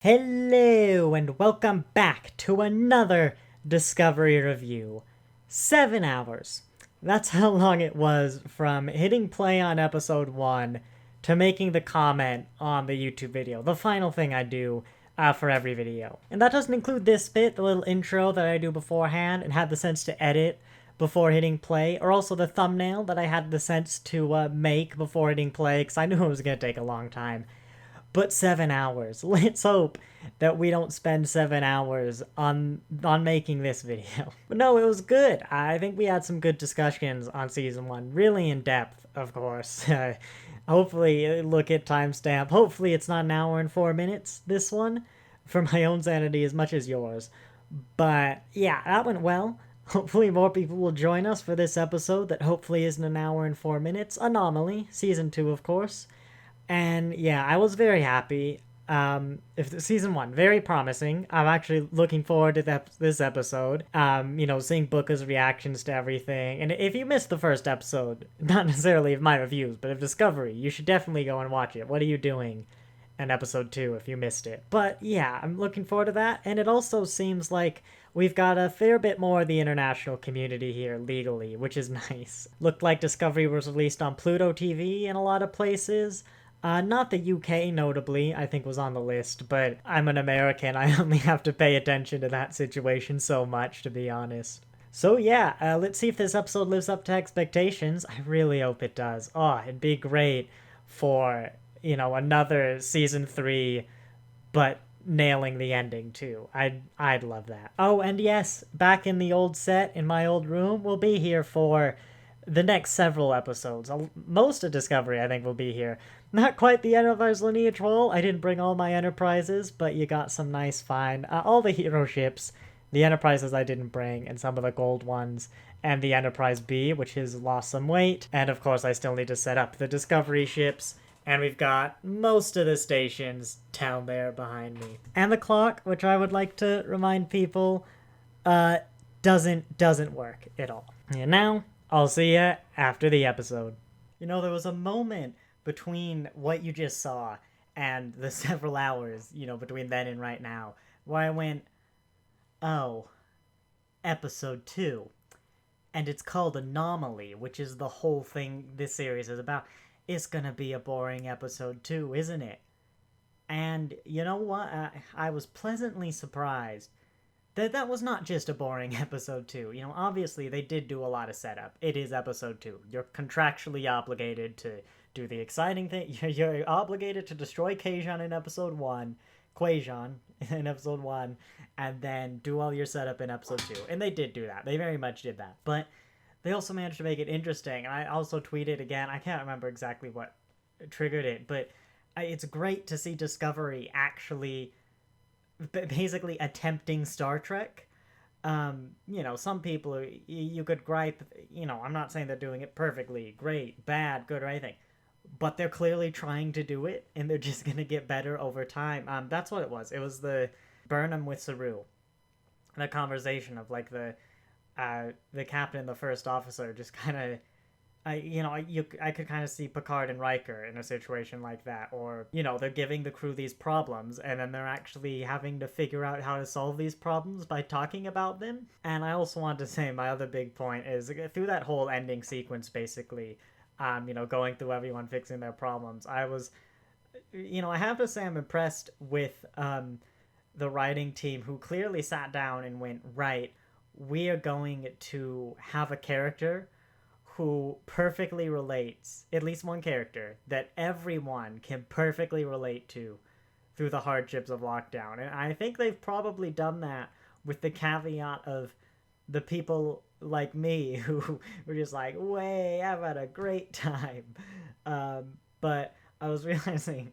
Hello and welcome back to another Discovery review. 7 hours. That's how long it was from hitting play on episode 1 to making the comment on the YouTube video, the final thing I do for every video. And that doesn't include this bit, the little intro that I do beforehand and had the sense to edit before hitting play, or also the thumbnail that I had the sense to make before hitting play, because I knew it was going to take a long time. But 7 hours. Let's hope that we don't spend 7 hours on making this video. But no, it was good. I think we had some good discussions on season 1. Really in depth, of course. Hopefully, look at timestamp. Hopefully it's not an hour and 4 minutes, this one. For my own sanity as much as yours. But yeah, that went well. Hopefully more people will join us for this episode that hopefully isn't an hour and 4 minutes. Anomaly, season 2 of course. And yeah, I was very happy. If season 1, very promising. I'm actually looking forward to this episode. Seeing Booker's reactions to everything. And if you missed the first episode, not necessarily of my reviews, but of Discovery, you should definitely go and watch it. What are you doing in episode 2 if you missed it? But yeah, I'm looking forward to that. And it also seems like we've got a fair bit more of the international community here legally, which is nice. Looked like Discovery was released on Pluto TV in a lot of places. Not the UK, notably, I think was on the list, but I'm an American. I only have to pay attention to that situation so much, to be honest. So yeah, let's see if this episode lives up to expectations. I really hope it does. Oh, it'd be great for, another season 3, but nailing the ending too. I'd love that. Oh, and yes, back in the old set in my old room, we'll be here for the next several episodes. Most of Discovery, I think, will be here. Not quite the Enterprise lineage roll. I didn't bring all my Enterprises, but you got some nice fine. All the hero ships, the Enterprises I didn't bring, and some of the gold ones, and the Enterprise B, which has lost some weight. And of course, I still need to set up the Discovery ships. And we've got most of the stations down there behind me. And the clock, which I would like to remind people, doesn't work at all. And now, I'll see ya after the episode. There was a moment between what you just saw and the several hours, between then and right now, where I went, oh, episode 2. And it's called Anomaly, which is the whole thing this series is about. It's gonna be a boring episode 2, isn't it? And you know what? I was pleasantly surprised that was not just a boring episode 2. Obviously they did do a lot of setup. It is episode 2. You're contractually obligated to do the exciting thing. You're obligated to destroy Quajon in episode 1, and then do all your setup in episode 2. And they did do that. They very much did that. But they also managed to make it interesting. And I also tweeted again. I can't remember exactly what triggered it, but it's great to see Discovery actually basically attempting Star Trek. Some people, you could gripe, I'm not saying they're doing it perfectly, great, bad, good, or anything, but they're clearly trying to do it, and they're just gonna get better over time. That's what it was. It was the Burnham with Saru, the conversation of like the captain and the first officer just kind of I could kind of see Picard and Riker in a situation like that, or they're giving the crew these problems and then they're actually having to figure out how to solve these problems by talking about them. And I also want to say my other big point is through that whole ending sequence, basically, going through everyone fixing their problems, I was, I have to say I'm impressed with the writing team, who clearly sat down and went, right, we are going to have a character who perfectly relates, at least one character, that everyone can perfectly relate to through the hardships of lockdown. And I think they've probably done that with the caveat of the people like me who were just like, way, I've had a great time. But I was realizing,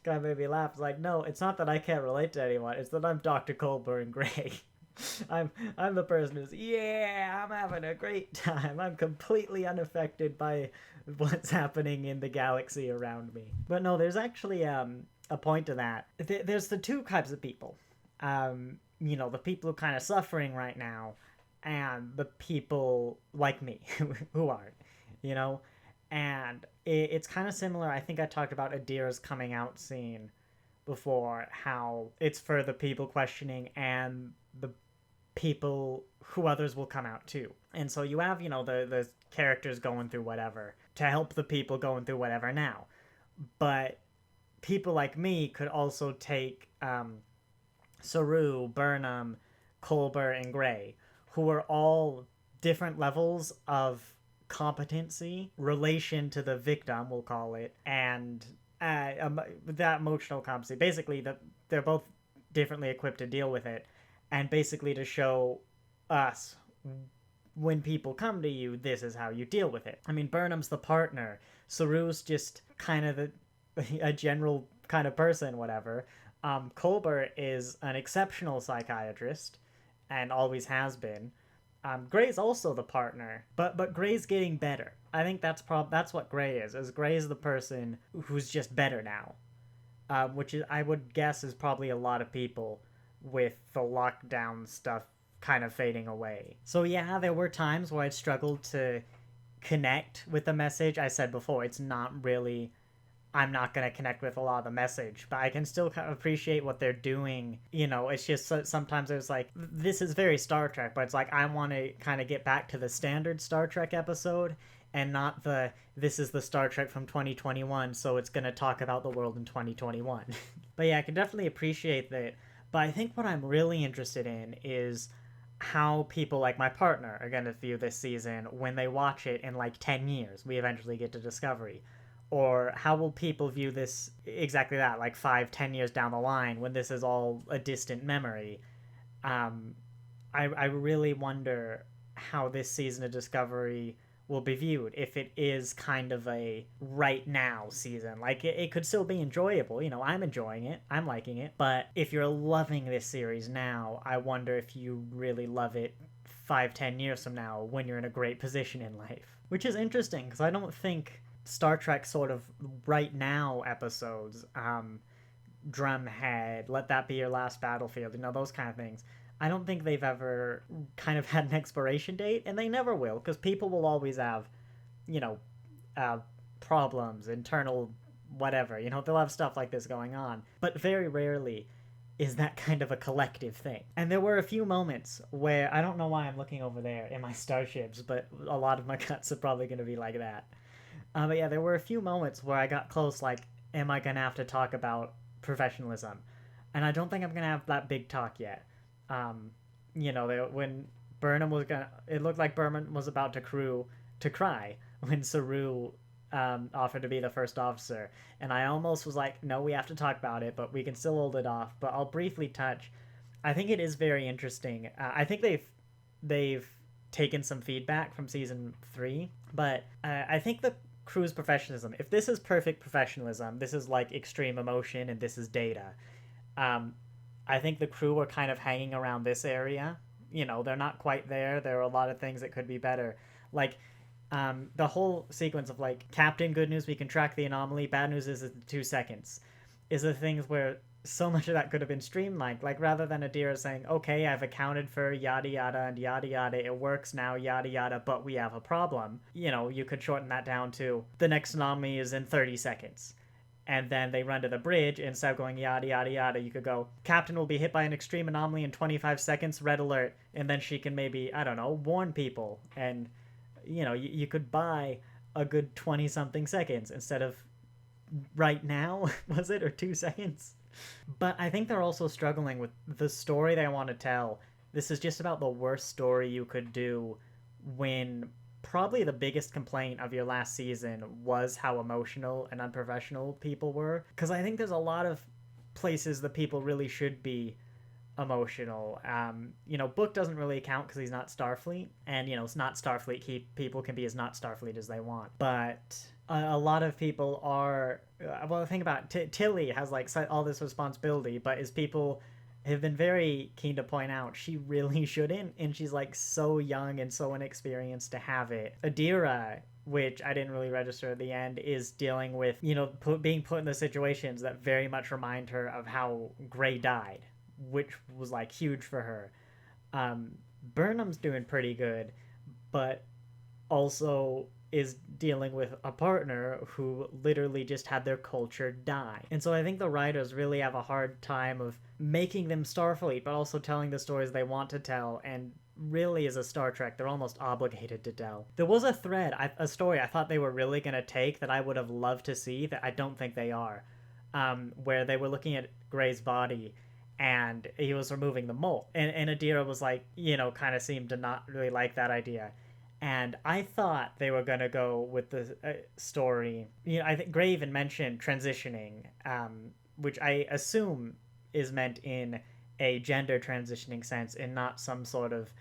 kind of made me laugh, it's like, no, it's not that I can't relate to anyone, it's that I'm Dr. Colburn Gray. I'm the person who's, yeah, I'm having a great time. I'm completely unaffected by what's happening in the galaxy around me. But no, there's actually a point to that. There's the two types of people. The people who are kind of suffering right now, and the people like me who aren't, and it's kind of similar. I think I talked about Adira's coming out scene before, how it's for the people questioning and the people who others will come out to. And so you have, the characters going through whatever to help the people going through whatever now. But people like me could also take Saru, Burnham, Colbert, and Gray, who are all different levels of competency, relation to the victim, we'll call it, and that emotional competency. Basically, they're both differently equipped to deal with it, and basically to show us when people come to you, this is how you deal with it. I mean, Burnham's the partner. Saru's just kind of a general kind of person, whatever. Colbert is an exceptional psychiatrist and always has been. Gray's also the partner, but Gray's getting better. I think that's what Gray is. Gray is the person who's just better now, which is, I would guess, is probably a lot of people with the lockdown stuff kind of fading away. So yeah, there were times where I'd struggled to connect with the message. I said before, it's not really, I'm not going to connect with a lot of the message, but I can still kind of appreciate what they're doing. It's just sometimes it's like, this is very Star Trek, but it's like, I want to kind of get back to the standard Star Trek episode and not this is the Star Trek from 2021, so it's going to talk about the world in 2021. But yeah, I can definitely appreciate that. But I think what I'm really interested in is how people like my partner are going to view this season when they watch it in like 10 years. We eventually get to Discovery. Or how will people view this, exactly that, like 5-10 years down the line when this is all a distant memory. I really wonder how this season of Discovery will be viewed, if it is kind of a right now season. Like, it could still be enjoyable. I'm enjoying it, I'm liking it, but if you're loving this series now, I wonder if you really love it 5-10 years from now when you're in a great position in life. Which is interesting, because I don't think Star Trek sort of right now episodes, Drumhead, Let That Be Your Last Battlefield, those kind of things, I don't think they've ever kind of had an expiration date, and they never will, because people will always have, problems, internal whatever, they'll have stuff like this going on. But very rarely is that kind of a collective thing. And there were a few moments where, I don't know why I'm looking over there in my starships, but a lot of my cuts are probably going to be like that. But yeah, there were a few moments where I got close, like, am I going to have to talk about professionalism? And I don't think I'm going to have that big talk yet. When Burnham was gonna, it looked like Burnham was about to cry when Saru offered to be the first officer, and I almost was like, no, we have to talk about it, but we can still hold it off. But I'll briefly touch. I think it is very interesting. I think they've taken some feedback from season 3, but I think the crew's professionalism, if this is perfect professionalism, this is like extreme emotion and this is data. I think the crew are kind of hanging around this area. They're not quite there. There are a lot of things that could be better. Like, the whole sequence of, like, Captain, good news, we can track the anomaly. Bad news is in 2 seconds. Is the things where so much of that could have been streamlined. Like, rather than Adira saying, okay, I've accounted for yada yada and yada yada, it works now, yada yada, but we have a problem. You could shorten that down to, the next anomaly is in 30 seconds. And then they run to the bridge, and instead of going yada yada yada, you could go, Captain will be hit by an extreme anomaly in 25 seconds, red alert, and then she can maybe, I don't know, warn people. And, you could buy a good 20-something seconds instead of right now, was it, or 2 seconds? But I think they're also struggling with the story they want to tell. This is just about the worst story you could do when probably the biggest complaint of your last season was how emotional and unprofessional people were. Because I think there's a lot of places that people really should be emotional. Book doesn't really count because he's not Starfleet. And, it's not Starfleet. People can be as not Starfleet as they want. But a lot of people are... well, think about it. Tilly has, like, all this responsibility, but as people have been very keen to point out, she really shouldn't, and she's, like, so young and so inexperienced to have it. Adira, which I didn't really register at the end, is dealing with, being put in the situations that very much remind her of how Gray died, which was, like, huge for her. Burnham's doing pretty good, but also is dealing with a partner who literally just had their culture die. And so I think the writers really have a hard time of making them Starfleet, but also telling the stories they want to tell. And really, as a Star Trek, they're almost obligated to tell. There was a thread, a story I thought they were really going to take that I would have loved to see that I don't think they are, where they were looking at Gray's body and he was removing the mole. And Adira was like, kind of seemed to not really like that idea. And I thought they were going to go with the story. I think Gray even mentioned transitioning, which I assume is meant in a gender transitioning sense and not some sort of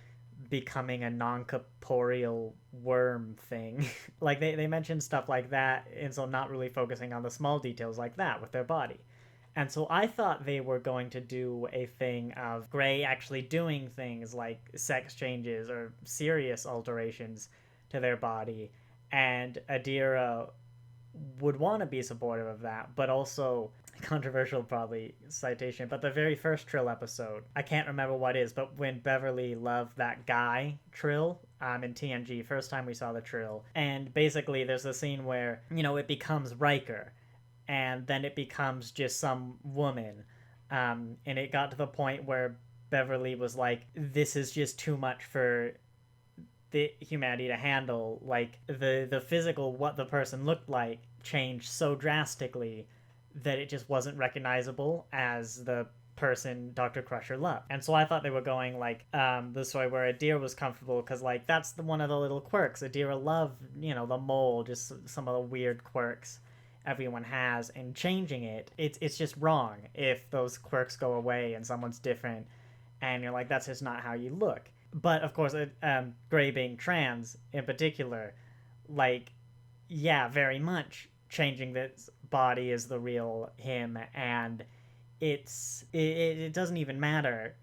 becoming a non-corporeal worm thing. Like they mentioned stuff like that, and so not really focusing on the small details like that with their body. And so I thought they were going to do a thing of Gray actually doing things like sex changes or serious alterations to their body, and Adira would want to be supportive of that, but also controversial probably citation, but the very first Trill episode, I can't remember what is, but when Beverly loved that guy Trill in TNG, first time we saw the Trill, and basically there's a scene where it becomes Riker, and then it becomes just some woman, and it got to the point where Beverly was like, "This is just too much for the humanity to handle." Like the physical, what the person looked like, changed so drastically that it just wasn't recognizable as the person Dr. Crusher loved. And so I thought they were going like the story where Adira was comfortable because like that's one of the little quirks. Adira loved, the mole, just some of the weird quirks everyone has, and changing it's just wrong if those quirks go away and someone's different and you're like, that's just not how you look. But of course, Gray being trans in particular, like, yeah, very much changing this body is the real him, and it doesn't even matter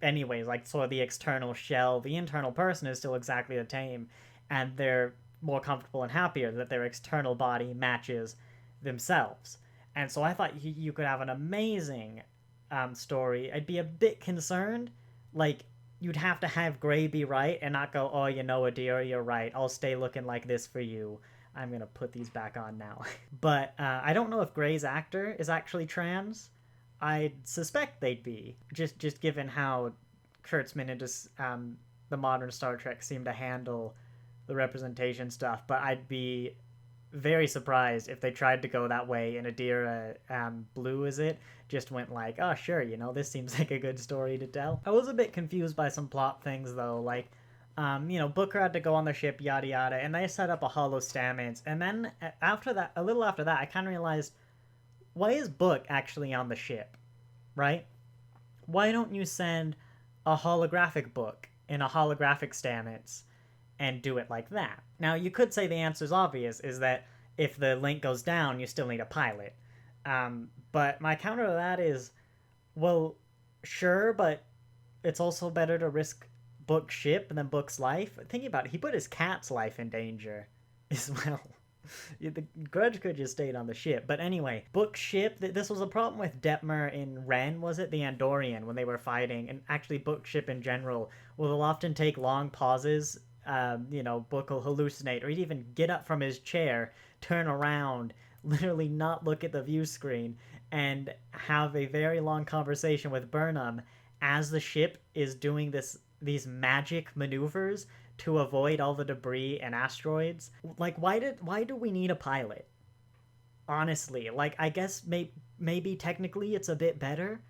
anyways. Like, sort of the external shell, the internal person is still exactly the same, and they're more comfortable and happier that their external body matches themselves. And so I thought you could have an amazing story. I'd be a bit concerned, like, you'd have to have Gray be right and not go, "Oh, Adira, you're right. I'll stay looking like this for you." I'm gonna put these back on now. But I don't know if Gray's actor is actually trans. I suspect they'd be, just given how Kurtzman and just the modern Star Trek seem to handle the representation stuff. But I'd be very surprised if they tried to go that way and Adira Blue, is it, just went like, "Oh sure, this seems like a good story to tell." I was a bit confused by some plot things though, like Booker had to go on the ship, yada yada, and they set up a hollow Stamets, and then after that, a little after that, I kind of realized, why is Book actually on the ship, right? Why don't you send a holographic Book in a holographic Stamets and do it like that? Now, you could say the answer is obvious, is that if the link goes down, you still need a pilot. But my counter to that is, well, sure, but it's also better to risk Book's ship than Book's life. Thinking about it, he put his cat's life in danger as well. The Grudge could just stayed on the ship. But anyway, Book's ship, this was a problem with Detmer in Ren, was it? The Andorian, when they were fighting, and actually Book's ship in general, will often take long pauses. Book will hallucinate, or he'd even get up from his chair, turn around, literally not look at the view screen, and have a very long conversation with Burnham as the ship is doing these magic maneuvers to avoid all the debris and asteroids. Like, why do we need a pilot? Honestly, like, I guess maybe technically it's a bit better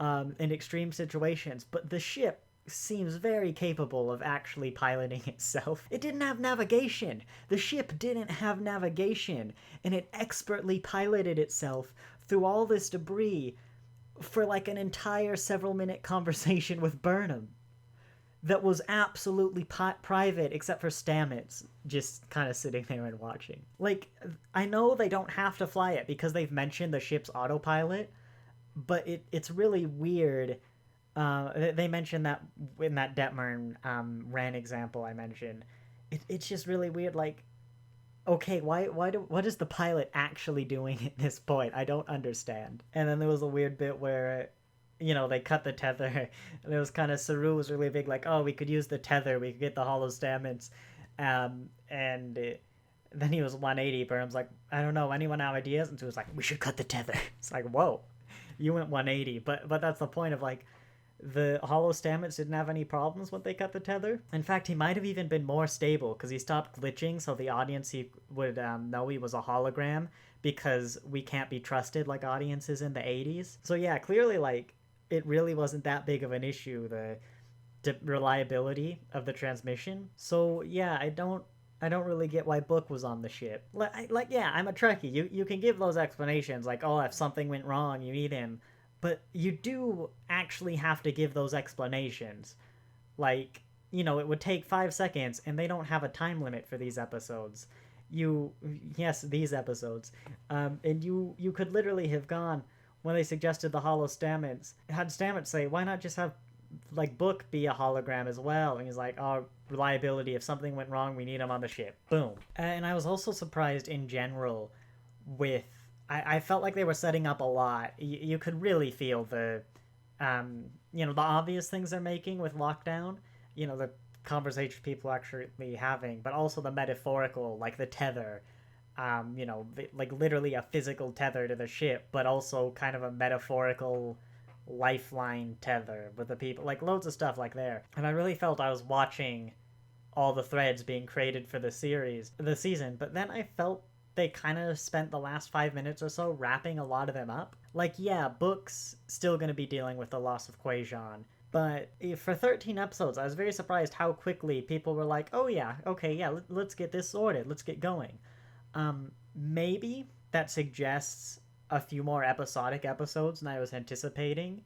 in extreme situations, but the ship seems very capable of actually piloting itself. It didn't have navigation. The ship didn't have navigation, and it expertly piloted itself through all this debris for like an entire several-minute conversation with Burnham that was absolutely private, except for Stamets just kind of sitting there and watching. Like, I know they don't have to fly it because they've mentioned the ship's autopilot, but it's really weird. They mentioned that in that Detmer Ren example I mentioned. It's just really weird. Like, okay, what is the pilot actually doing at this point? I don't understand. And then there was a weird bit where, they cut the tether, and it was kind of, Saru was really big, like, oh, we could use the tether, we could get the hollow Stamets, and then he was 180. Burnham's like, I don't know, anyone have ideas? And so he was like, we should cut the tether. It's like, whoa, you went 180. But that's the point of like, the hollow stamets didn't have any problems when they cut the tether. In fact, he might have even been more stable because he stopped glitching, so the audience he would know he was a hologram, because we can't be trusted like audiences in the 80s. So yeah, clearly like it really wasn't that big of an issue, the reliability of the transmission. So yeah, I don't really get why Book was on the ship. Like yeah, I'm a Trekkie. You can give those explanations like, oh, if something went wrong, you need him. But you do actually have to give those explanations. Like, it would take 5 seconds, and they don't have a time limit for these episodes. Yes, these episodes. And you could literally have gone, when they suggested the hollow stamets, had Stamets say, why not just have like Book be a hologram as well? And he's like, oh, reliability, if something went wrong, we need him on the ship. Boom. And I was also surprised in general with, I felt like they were setting up a lot. You could really feel the the obvious things they're making with lockdown, the conversations people are actually having, but also the metaphorical, like the tether, like literally a physical tether to the ship, but also kind of a metaphorical lifeline tether with the people, like loads of stuff like there. And I really felt I was watching all the threads being created for the season, but then I felt they kind of spent the last 5 minutes or so wrapping a lot of them up. Like, yeah, Book's still going to be dealing with the loss of Quajon, but for 13 episodes, I was very surprised how quickly people were like, oh yeah, okay, yeah, let's get this sorted, let's get going. Maybe that suggests a few more episodic episodes than I was anticipating.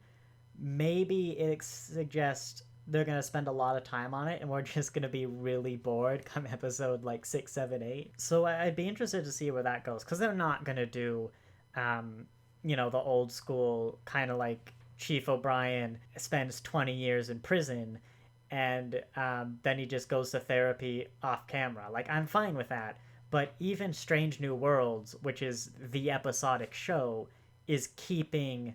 Maybe it suggests they're going to spend a lot of time on it and we're just going to be really bored come episode like 6, 7, 8. So I'd be interested to see where that goes, because they're not going to do the old school kind of like Chief O'Brien spends 20 years in prison and then he just goes to therapy off camera. Like, I'm fine with that, but even Strange New Worlds, which is the episodic show, is keeping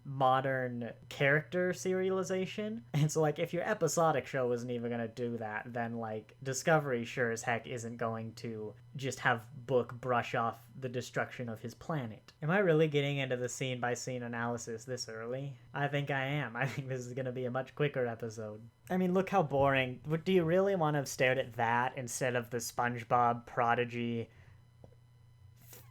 modern character serialization. And so like if your episodic show isn't even going to do that, then like Discovery sure as heck isn't going to just have Book brush off the destruction of his planet. Am I really getting into the scene by scene analysis this early? I think I am. I think this is going to be a much quicker episode. I mean, look how boring. Do you really want to have stared at that instead of the SpongeBob Prodigy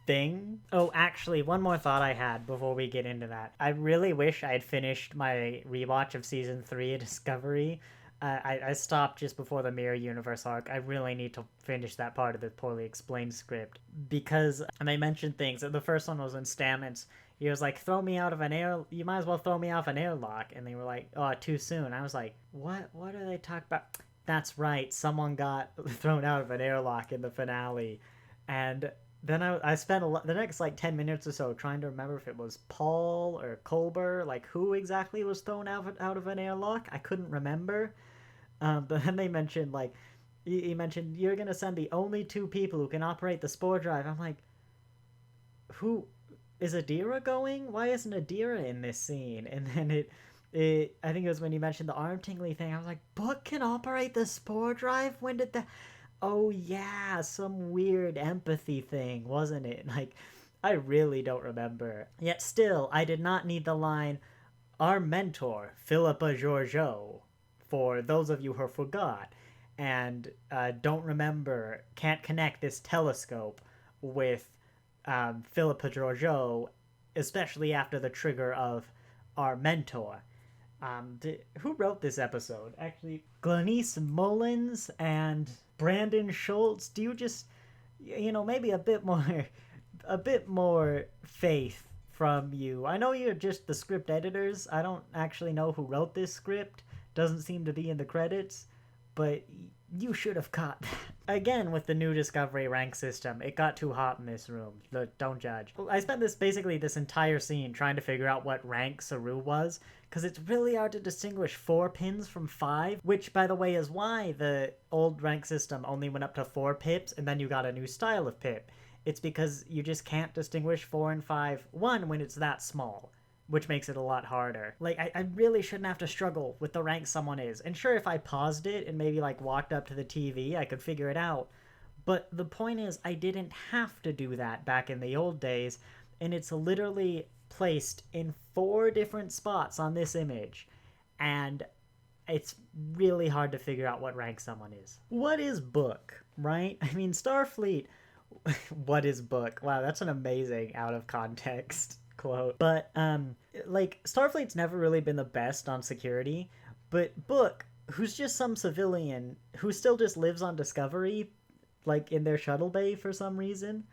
thing? Oh, actually, one more thought I had before we get into that. I really wish I had finished my rewatch of season 3 of Discovery. I stopped just before the Mirror Universe arc. I really need to finish that part of the poorly explained script, because they mentioned things. The first one was when Stamets, he was like, throw me out of an air, you might as well throw me off an airlock, and they were like, oh, too soon. I was like, what are they talking about? That's right, someone got thrown out of an airlock in the finale. And then I spent the next like 10 minutes or so trying to remember if it was Paul or Culber, like who exactly was thrown out of an airlock. I couldn't remember. But then they mentioned like, he mentioned, you're going to send the only 2 people who can operate the spore drive. I'm like, who is Adira going? Why isn't Adira in this scene? And then I think it was when you mentioned the arm tingly thing. I was like, Book can operate the spore drive? When did that? Oh yeah, some weird empathy thing, wasn't it? Like, I really don't remember. Yet still, I did not need the line, our mentor, Philippa Georgiou, for those of you who forgot, and don't remember, can't connect this telescope with Philippa Georgiou, especially after the trigger of our mentor. Who wrote this episode? Actually, Glenise Mullins and Brandon Schultz. Do you just, maybe a bit more faith from you? I know you're just the script editors. I don't actually know who wrote this script. Doesn't seem to be in the credits, but you should have caught that. Again, with the new Discovery rank system, it got too hot in this room. Don't judge. I spent this entire scene trying to figure out what rank Saru was, because it's really hard to distinguish 4 pins from 5, which, by the way, is why the old rank system only went up to 4 pips, and then you got a new style of pip. It's because you just can't distinguish 4 and 5, when it's that small, which makes it a lot harder. Like, I really shouldn't have to struggle with the rank someone is. And sure, if I paused it and maybe, like, walked up to the TV, I could figure it out. But the point is, I didn't have to do that back in the old days, and it's literally placed in 4 different spots on this image. And it's really hard to figure out what rank someone is. What is book, right? I mean, Starfleet, what is book? Wow, that's an amazing out of context quote. But like Starfleet's never really been the best on security, but Book, who's just some civilian who still just lives on Discovery, like in their shuttle bay for some reason,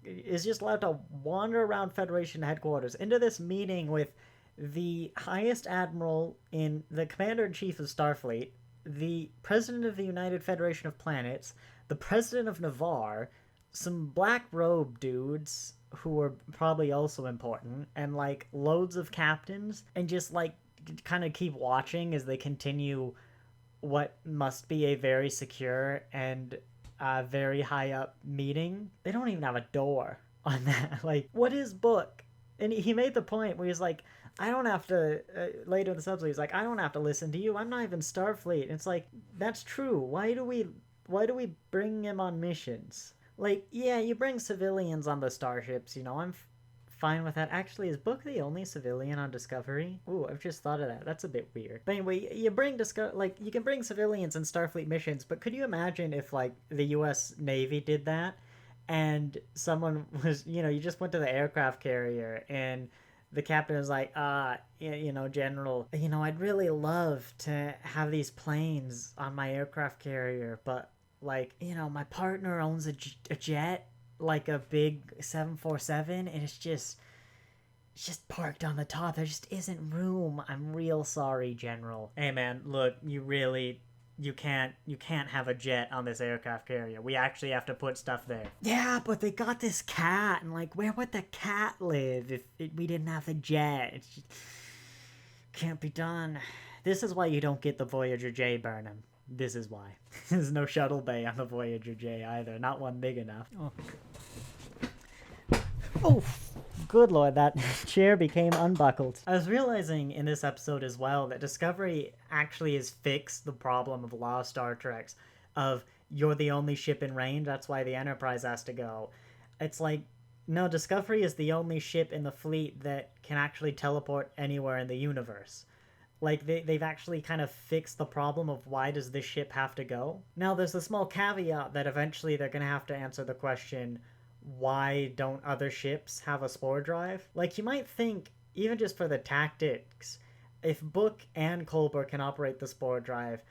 is just allowed to wander around Federation headquarters into this meeting with the highest admiral in the commander-in-chief of Starfleet, the president of the United Federation of Planets, the president of Navarre, some black robe dudes who are probably also important, and like loads of captains, and just like kind of keep watching as they continue what must be a very secure and very high up meeting. They don't even have a door on that. Like, what is book? And he made the point where he's like, I don't have to, later in the episode, he's like, I don't have to listen to you. I'm not even Starfleet. And it's like, that's true. Why do we bring him on missions? Like, yeah, you bring civilians on the starships, I'm fine with that. Actually, is Book the only civilian on Discovery? Ooh, I've just thought of that. That's a bit weird. But anyway, you can bring civilians in Starfleet missions, but could you imagine if, like, the U.S. Navy did that? And someone was, you just went to the aircraft carrier and the captain was like, General, I'd really love to have these planes on my aircraft carrier, but, like, my partner owns a jet, like a big 747, and it's just parked on the top. There just isn't room. I'm real sorry, General. Hey, man, look, you can't have a jet on this aircraft carrier. We actually have to put stuff there. Yeah, but they got this cat, and like, where would the cat live if we didn't have the jet? It just can't be done. This is why you don't get the Voyager J, Burnham. This is why. There's no shuttle bay on the Voyager J either. Not one big enough. Oh, good lord, that chair became unbuckled. I was realizing in this episode as well that Discovery actually has fixed the problem of a lot of Star Treks of you're the only ship in range, that's why the Enterprise has to go. It's like, no, Discovery is the only ship in the fleet that can actually teleport anywhere in the universe. Like, they've actually kind of fixed the problem of why does this ship have to go? Now, there's a small caveat that eventually they're going to have to answer the question, why don't other ships have a spore drive? Like, you might think, even just for the tactics, if Book and Culber can operate the spore drive,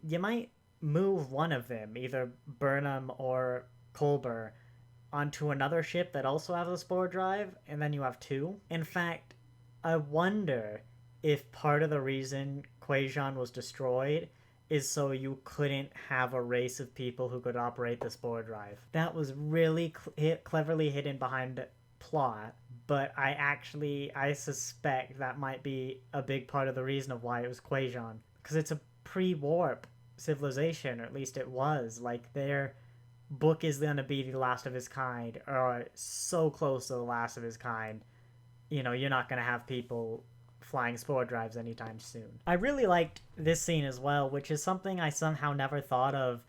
you might move one of them, either Burnham or Culber, onto another ship that also has a spore drive, and then you have 2. In fact, I wonder if part of the reason Quajon was destroyed is so you couldn't have a race of people who could operate the spore drive. That was really cleverly hidden behind plot, but I suspect that might be a big part of the reason of why it was Quajon. Because it's a pre-warp civilization, or at least it was. Like, their Book is going to be the last of his kind, or so close to the last of his kind. You're not going to have people flying spore drives anytime soon. I really liked this scene as well, which is something I somehow never thought of.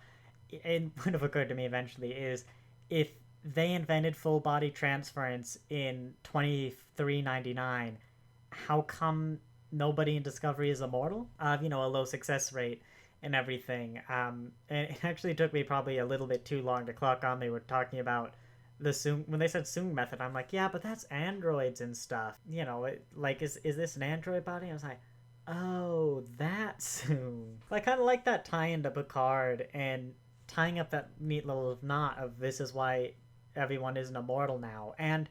It would have occurred to me eventually, is if they invented full body transference in 2399, how come nobody in Discovery is immortal? A low success rate and everything. And it actually took me probably a little bit too long to clock on. They were talking about the Soong, when they said Soong method, I'm like, yeah, but that's androids and stuff. Is this an android body? I was like, oh, that's Soong. I kind of like that tie into Picard and tying up that neat little knot of this is why everyone isn't immortal now. And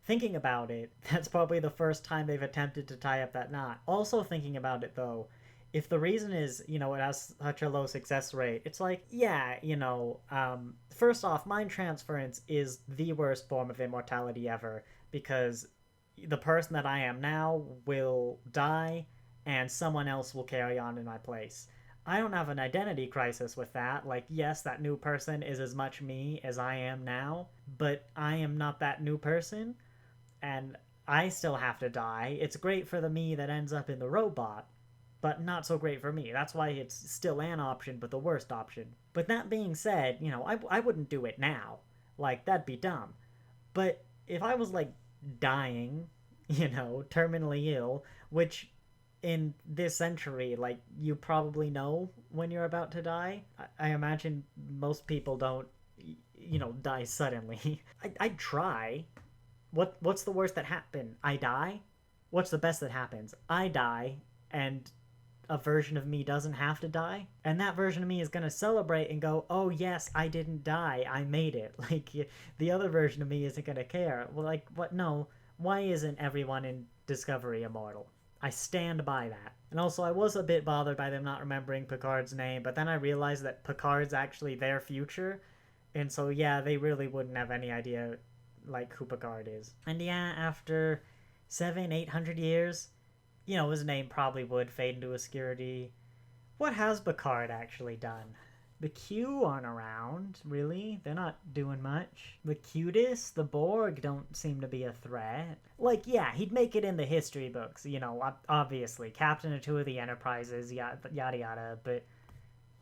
thinking about it, that's probably the first time they've attempted to tie up that knot. Also thinking about it, though, if the reason is, it has such a low success rate, it's like, yeah, first off, mind transference is the worst form of immortality ever, because the person that I am now will die, and someone else will carry on in my place. I don't have an identity crisis with that. Like, yes, that new person is as much me as I am now, but I am not that new person, and I still have to die. It's great for the me that ends up in the robot, but not so great for me. That's why it's still an option, but the worst option. But that being said, I wouldn't do it now. Like, that'd be dumb. But if I was, like, dying, terminally ill, which in this century, like, you probably know when you're about to die. I imagine most people don't, die suddenly. I'd try. What's the worst that happen? I die? What's the best that happens? I die, and a version of me doesn't have to die, and that version of me is gonna celebrate and go, oh yes, I didn't die, I made it. Like, the other version of me isn't gonna care. Well, like, what? No, why isn't everyone in Discovery immortal? I stand by that. And also, I was a bit bothered by them not remembering Picard's name, but then I realized that Picard's actually their future, and so yeah, they really wouldn't have any idea, like, who Picard is. And yeah, after 700-800 years, his name probably would fade into obscurity. What has Picard actually done? The Q aren't around, really. They're not doing much. The Cutis, the Borg, don't seem to be a threat. Like, yeah, he'd make it in the history books, obviously. Captain of 2 of the Enterprises, yada yada, but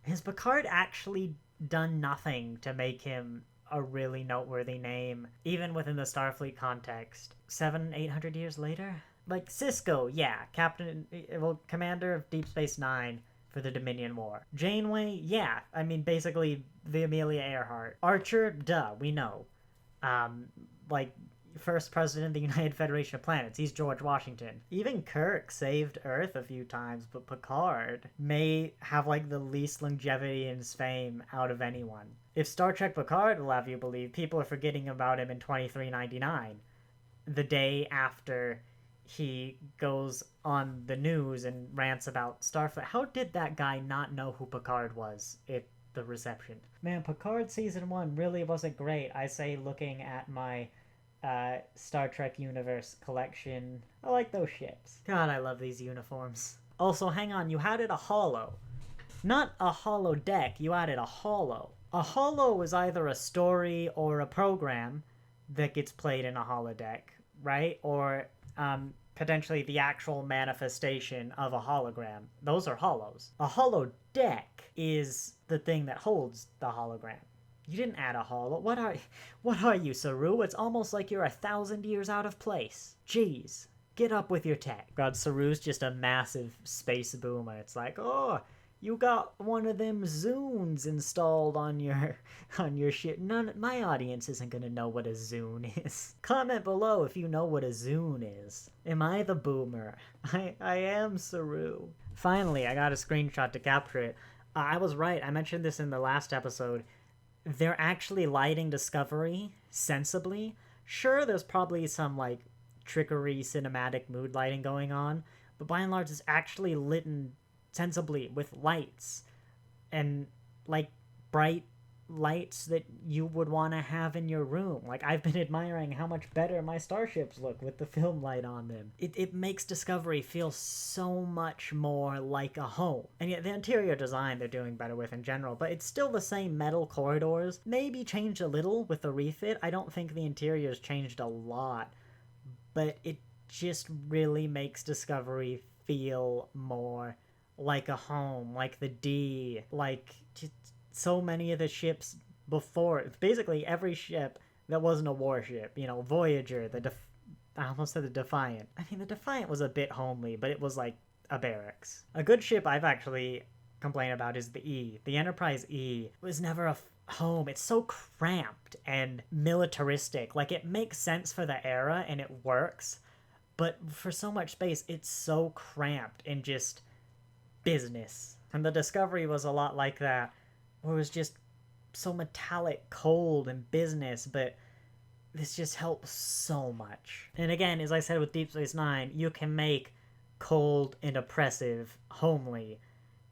has Picard actually done nothing to make him a really noteworthy name, even within the Starfleet context? 700-800 years later? Like, Sisko, yeah, commander of Deep Space Nine for the Dominion War. Janeway, yeah, I mean, basically the Amelia Earhart. Archer, duh, we know. Like, first president of the United Federation of Planets, he's George Washington. Even Kirk saved Earth a few times, but Picard may have, like, the least longevity in his fame out of anyone. If Star Trek Picard will have you believe, people are forgetting about him in 2399, the day after he goes on the news and rants about Starfleet. How did that guy not know who Picard was at the reception? Man, Picard Season 1 really wasn't great. I say, looking at my Star Trek Universe collection. I like those ships. God, I love these uniforms. Also, hang on, you had it a holo. Not a holo deck, you added a holo. A holo is either a story or a program that gets played in a holodeck, right? Or potentially the actual manifestation of a hologram. Those are holos. A holodeck is the thing that holds the hologram. You didn't add a holo. What are you, Saru? It's almost like you're 1,000 years out of place. Jeez. Get up with your tech. God, Saru's just a massive space boomer. It's like, oh, you got one of them Zunes installed on your shit. My audience isn't gonna know what a Zune is. Comment below if you know what a Zune is. Am I the boomer? I am Saru. Finally, I got a screenshot to capture it. I was right. I mentioned this in the last episode. They're actually lighting Discovery sensibly. Sure, there's probably some, like, trickery cinematic mood lighting going on, but by and large, it's actually lit sensibly with lights, and, like, bright lights that you would want to have in your room. Like, I've been admiring how much better my starships look with the film light on them. It makes Discovery feel so much more like a home. And yet the interior design they're doing better with in general, but it's still the same metal corridors, maybe changed a little with the refit. I don't think the interior's changed a lot, but it just really makes Discovery feel more like a home, like the D, like just so many of the ships before. Basically every ship that wasn't a warship. Voyager, I almost said the Defiant. I mean, the Defiant was a bit homely, but it was like a barracks. A good ship I've actually complained about is the E. The Enterprise E was never a home. It's so cramped and militaristic. Like, it makes sense for the era and it works, but for so much space, it's so cramped and just business. And the Discovery was a lot like that, where it was just so metallic, cold, and business, but this just helps so much. And again, as I said with Deep Space Nine, you can make cold and oppressive homely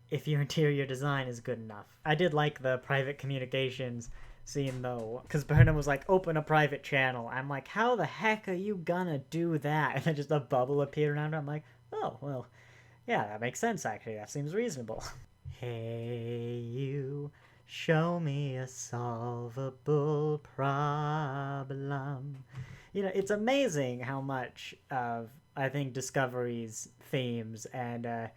if your interior design is good enough. I did like the private communications scene, though, because Burnham was like, open a private channel. I'm like, how the heck are you gonna do that? And then just a bubble appeared around her. I'm like, oh, well, yeah, that makes sense, actually. That seems reasonable. Hey, you, show me a solvable problem. It's amazing how much of, I think, Discovery's themes and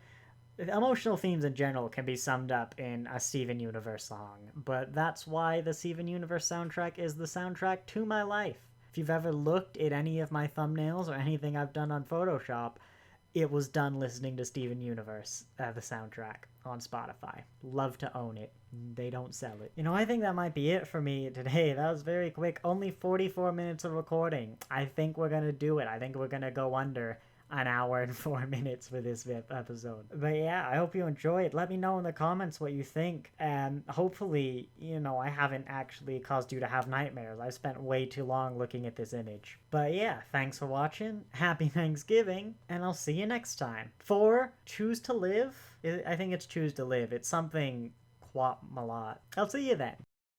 Emotional themes in general can be summed up in a Steven Universe song, but that's why the Steven Universe soundtrack is the soundtrack to my life. If you've ever looked at any of my thumbnails or anything I've done on Photoshop, it was done listening to Steven Universe, the soundtrack, on Spotify. Love to own it. They don't sell it. I think that might be it for me today. That was very quick. Only 44 minutes of recording. I think we're gonna do it. I think we're gonna go under an hour and 4 minutes for this episode. But yeah, I hope you enjoy it. Let me know in the comments what you think. And hopefully, I haven't actually caused you to have nightmares. I spent way too long looking at this image. But yeah, thanks for watching. Happy Thanksgiving. And I'll see you next time. For Choose to Live? I think it's Choose to Live. It's something Quat Malat. I'll see you then.